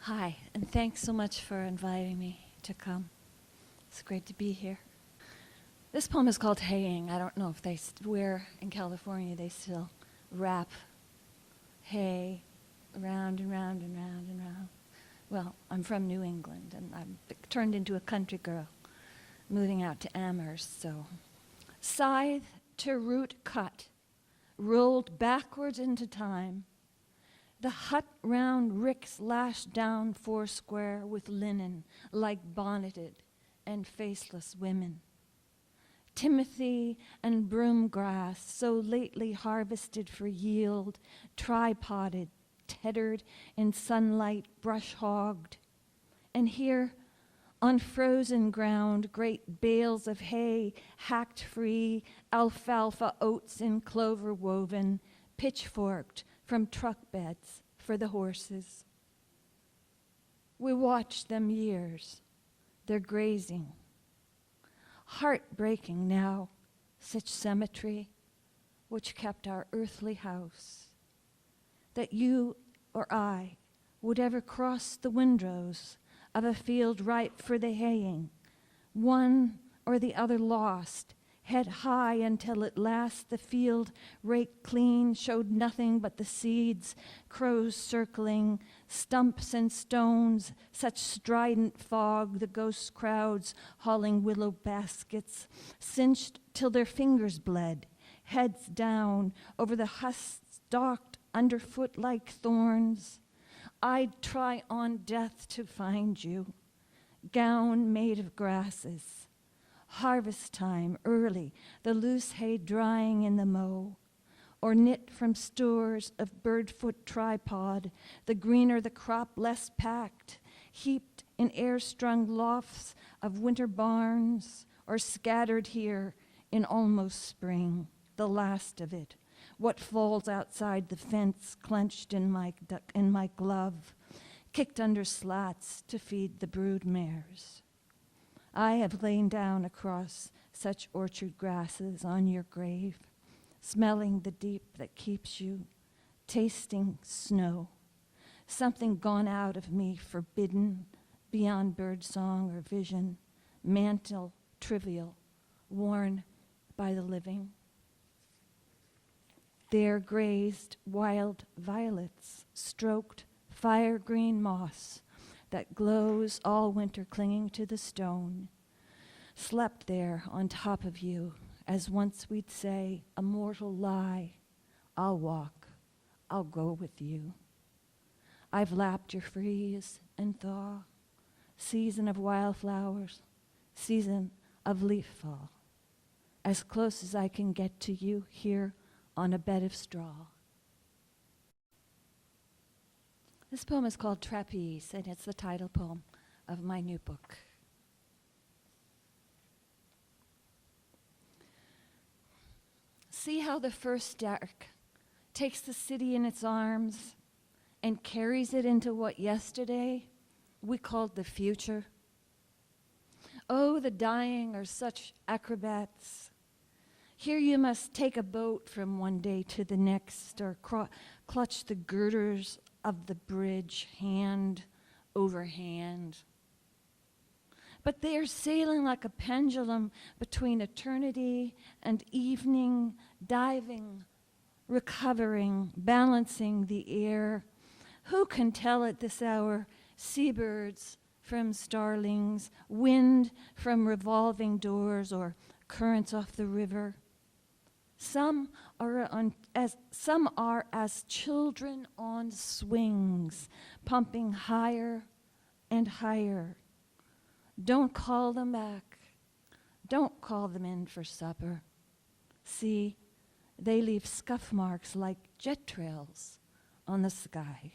Hi, and thanks so much for inviting me to come. It's great to be here. This poem is called Haying. I don't know if where in California they still wrap hay round and round and round and round. Well, I'm from New England, and I'm turned into a country girl, moving out to Amherst, so. Scythe to root cut, rolled backwards into time, the hut round ricks lashed down foursquare with linen like bonneted and faceless women. Timothy and broom grass, so lately harvested for yield, tripoded, tethered in sunlight, brush-hogged. And here, on frozen ground, great bales of hay hacked free, alfalfa oats in clover woven, pitchforked from truck beds for the horses. We watched them years, their grazing. Heartbreaking now, such symmetry, which kept our earthly house, that you or I would ever cross the windrows of a field ripe for the haying, one or the other lost, head high until at last the field raked clean showed nothing but the seeds, crows circling, stumps and stones, such strident fog, the ghost crowds hauling willow baskets, cinched till their fingers bled, heads down over the husks stalked underfoot like thorns. I'd try on death to find you, gown made of grasses. Harvest time early, the loose hay drying in the mow, or knit from stores of birdfoot tripod, the greener the crop less packed, heaped in air-strung lofts of winter barns, or scattered here in almost spring, the last of it, what falls outside the fence clenched in my glove, kicked under slats to feed the brood mares. I have lain down across such orchard grasses on your grave, smelling the deep that keeps you, tasting snow, something gone out of me, forbidden, beyond birdsong or vision, mantle, trivial, worn by the living. There grazed wild violets, stroked fire-green moss, that glows all winter clinging to the stone, slept there on top of you, as once we'd say, a mortal lie, I'll walk, I'll go with you. I've lapped your freeze and thaw, season of wildflowers, season of leaf fall, as close as I can get to you here on a bed of straw. This poem is called Trapeze, and it's the title poem of my new book. See how the first dark takes the city in its arms and carries it into what yesterday we called the future. Oh, the dying are such acrobats. Here you must take a boat from one day to the next, or clutch the girders of the bridge hand over hand. But they are sailing like a pendulum between eternity and evening, diving, recovering, balancing the air. Who can tell at this hour? Seabirds from starlings, wind from revolving doors, or currents off the river. Some are as children on swings, pumping higher and higher. Don't call them back. Don't call them in for supper. See, they leave scuff marks like jet trails on the sky.